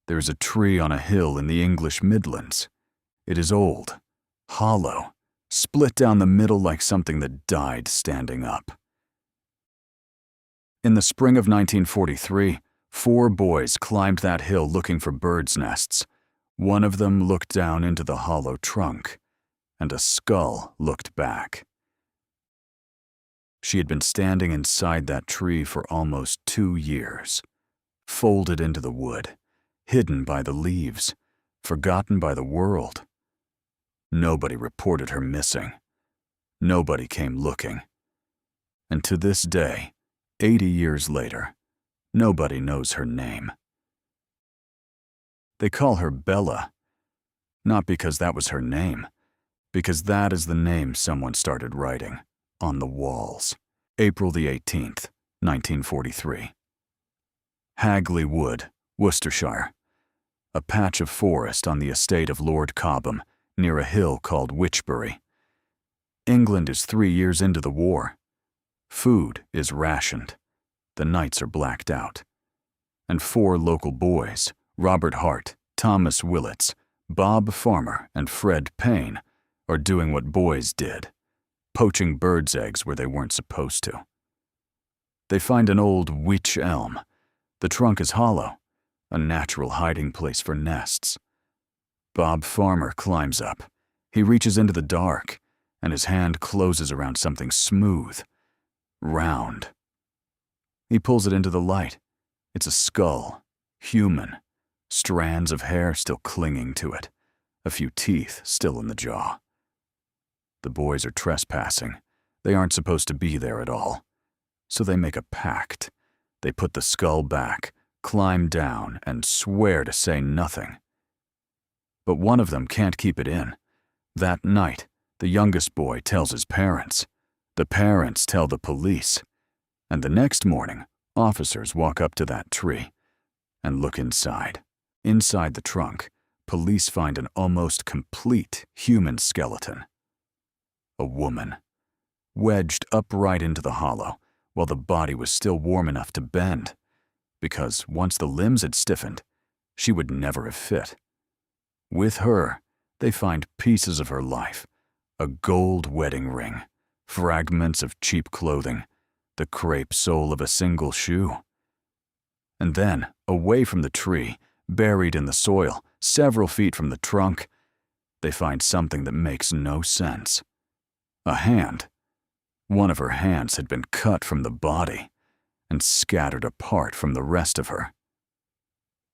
There is a tree on a hill in the English Midlands. It is old, hollow, split down the middle like something that died standing up. In the spring of 1943, 4 boys climbed that hill looking for birds' nests. One of them looked down into the hollow trunk, and a skull looked back. She had been standing inside that tree for almost 2 years, folded into the wood, hidden by the leaves, forgotten by the world. Nobody reported her missing. Nobody came looking. And to this day, 80 years later, nobody knows her name. They call her Bella, not because that was her name, because that is the name someone started writing on the walls. April the 18th, 1943. Hagley Wood, Worcestershire. A patch of forest on the estate of Lord Cobham, near a hill called Wychbury. England is 3 years into the war. Food is rationed. The nights are blacked out. And 4 local boys, Robert Hart, Thomas Willits, Bob Farmer, and Fred Payne, are doing what boys did, poaching birds' eggs where they weren't supposed to. They find an old wych elm. The trunk is hollow, a natural hiding place for nests. Bob Farmer climbs up. He reaches into the dark, and his hand closes around something smooth, round. He pulls it into the light. It's a skull, human, strands of hair still clinging to it, a few teeth still in the jaw. The boys are trespassing. They aren't supposed to be there at all. So they make a pact. They put the skull back, climb down, and swear to say nothing. But one of them can't keep it in. That night, the youngest boy tells his parents. The parents tell the police. And the next morning, officers walk up to that tree and look inside. Inside the trunk, police find an almost complete human skeleton. A woman, wedged upright into the hollow while the body was still warm enough to bend, because once the limbs had stiffened, she would never have fit. With her, they find pieces of her life, a gold wedding ring, fragments of cheap clothing, the crepe sole of a single shoe. And then, away from the tree, buried in the soil, several feet from the trunk, they find something that makes no sense. A hand. One of her hands had been cut from the body and scattered apart from the rest of her.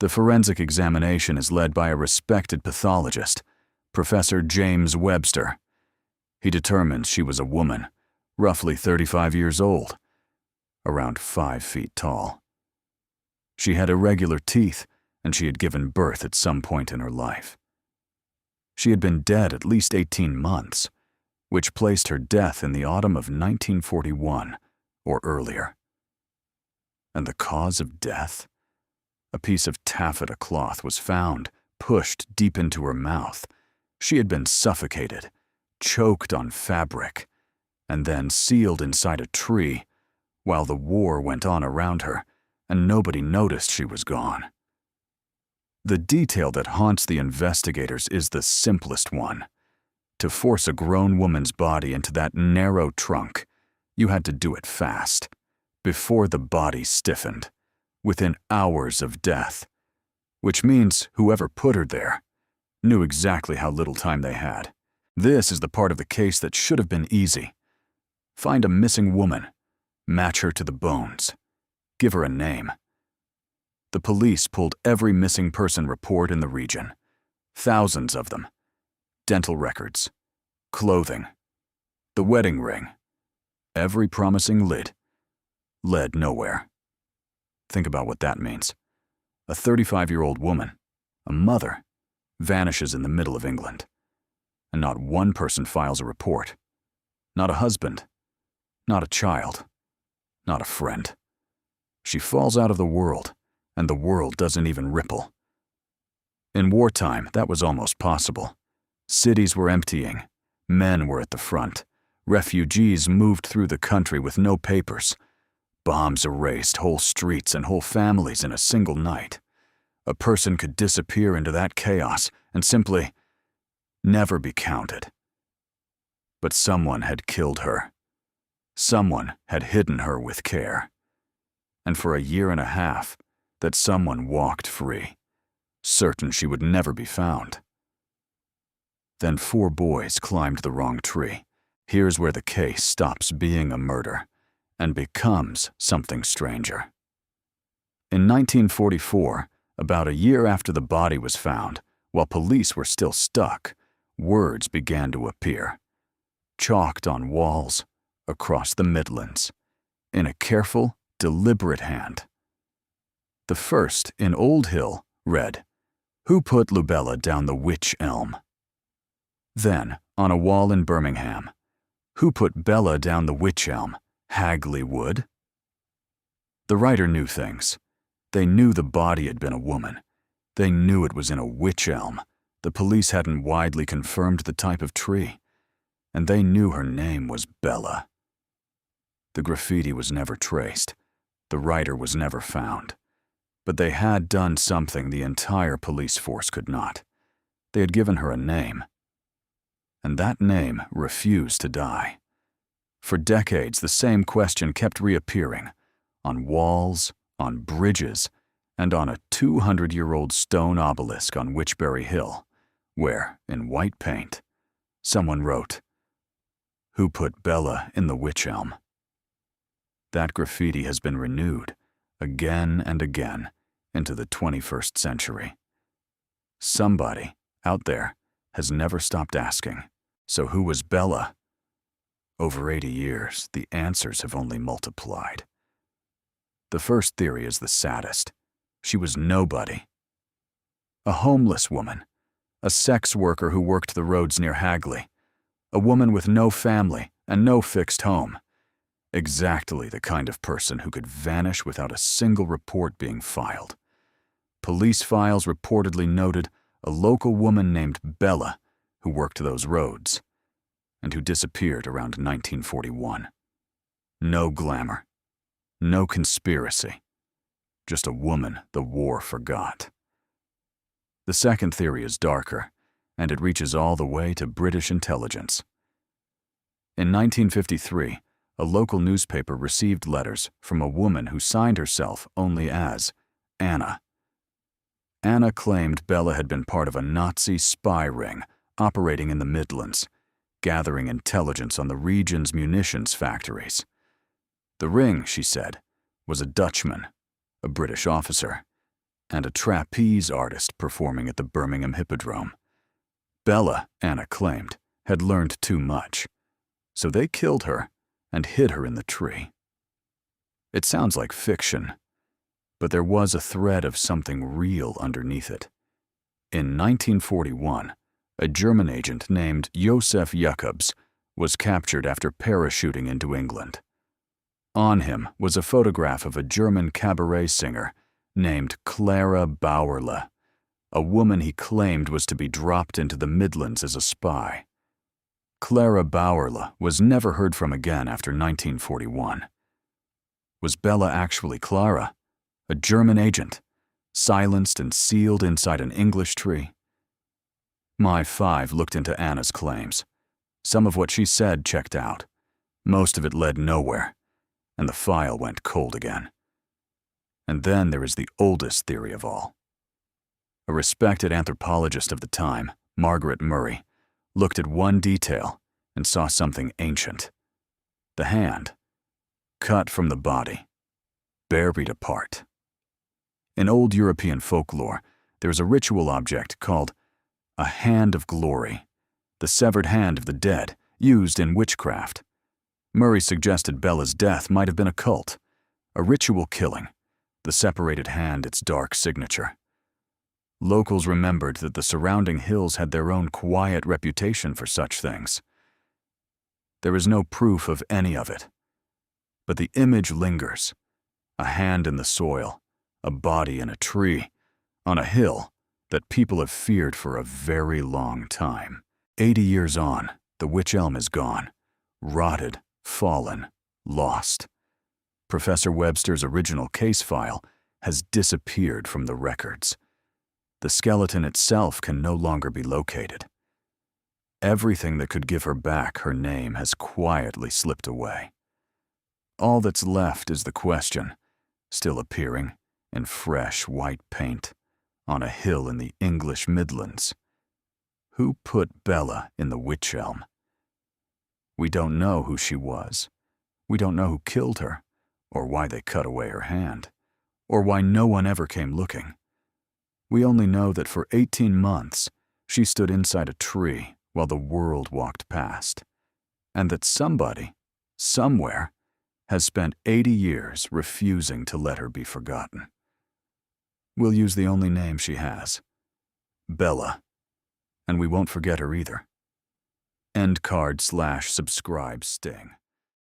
The forensic examination is led by a respected pathologist, Professor James Webster. He determines she was a woman, roughly 35 years old, around 5 feet tall. She had irregular teeth, and she had given birth at some point in her life. She had been dead at least 18 months, which placed her death in the autumn of 1941 or earlier. And the cause of death? A piece of taffeta cloth was found, pushed deep into her mouth. She had been suffocated, choked on fabric, and then sealed inside a tree while the war went on around her and nobody noticed she was gone. The detail that haunts the investigators is the simplest one. To force a grown woman's body into that narrow trunk, you had to do it fast, before the body stiffened, within hours of death, which means whoever put her there knew exactly how little time they had. This is the part of the case that should have been easy. Find a missing woman, match her to the bones, give her a name. The police pulled every missing person report in the region, thousands of them. Dental records, clothing, the wedding ring, every promising lid, led nowhere. Think about what that means. A 35-year-old woman, a mother, vanishes in the middle of England, and not one person files a report. Not a husband, not a child, not a friend. She falls out of the world, and the world doesn't even ripple. In wartime, that was almost possible. Cities were emptying. Men were at the front. Refugees moved through the country with no papers. Bombs erased whole streets and whole families in a single night. A person could disappear into that chaos and simply never be counted. But someone had killed her. Someone had hidden her with care. And for a year and a half, that someone walked free, certain she would never be found. Then 4 boys climbed the wrong tree. Here's where the case stops being a murder and becomes something stranger. In 1944, about a year after the body was found, while police were still stuck, words began to appear, chalked on walls across the Midlands, in a careful, deliberate hand. The first, in Old Hill, read, "Who put Lubella down the witch elm?" Then, on a wall in Birmingham, "Who put Bella down the witch elm? Hagley Wood?" The writer knew things. They knew the body had been a woman. They knew it was in a witch elm. The police hadn't widely confirmed the type of tree. And they knew her name was Bella. The graffiti was never traced. The writer was never found. But they had done something the entire police force could not. They had given her a name. And that name refused to die. For decades, the same question kept reappearing, on walls, on bridges, and on a 200-year-old stone obelisk on Wychbury Hill, where, in white paint, someone wrote, "Who put Bella in the witch elm?" That graffiti has been renewed, again and again, into the 21st century. Somebody, out there, has never stopped asking, so who was Bella? Over 80 years, the answers have only multiplied. The first theory is the saddest. She was nobody. A homeless woman, a sex worker who worked the roads near Hagley, a woman with no family and no fixed home. Exactly the kind of person who could vanish without a single report being filed. Police files reportedly noted a local woman named Bella who worked those roads and who disappeared around 1941. No glamour. No conspiracy. Just a woman the war forgot. The second theory is darker, and it reaches all the way to British intelligence. In 1953, a local newspaper received letters from a woman who signed herself only as Anna. Anna claimed Bella had been part of a Nazi spy ring operating in the Midlands, gathering intelligence on the region's munitions factories. The ring, she said, was a Dutchman, a British officer, and a trapeze artist performing at the Birmingham Hippodrome. Bella, Anna claimed, had learned too much, so they killed her and hid her in the tree. It sounds like fiction, but there was a thread of something real underneath it. In 1941, a German agent named Josef Jakobs was captured after parachuting into England. On him was a photograph of a German cabaret singer named Clara Bauerle, a woman he claimed was to be dropped into the Midlands as a spy. Clara Bauerle was never heard from again after 1941. Was Bella actually Clara, a German agent, silenced and sealed inside an English tree? My 5 looked into Anna's claims. Some of what she said checked out. Most of it led nowhere, and the file went cold again. And then there is the oldest theory of all. A respected anthropologist of the time, Margaret Murray, looked at one detail and saw something ancient. The hand, cut from the body, buried apart. In old European folklore, there is a ritual object called a hand of glory, the severed hand of the dead, used in witchcraft. Murray suggested Bella's death might have been a cult, a ritual killing, the separated hand its dark signature. Locals remembered that the surrounding hills had their own quiet reputation for such things. There is no proof of any of it, but the image lingers, a hand in the soil, a body in a tree, on a hill that people have feared for a very long time. 80 years on, the witch elm is gone, rotted, fallen, lost. Professor Webster's original case file has disappeared from the records. The skeleton itself can no longer be located. Everything that could give her back her name has quietly slipped away. All that's left is the question, still appearing in fresh white paint on a hill in the English Midlands. Who put Bella in the Witch Elm? We don't know who she was. We don't know who killed her, or why they cut away her hand, or why no one ever came looking. We only know that for 18 months, she stood inside a tree while the world walked past, and that somebody, somewhere, has spent 80 years refusing to let her be forgotten. We'll use the only name she has, Bella, and we won't forget her either. End card /subscribe Sting.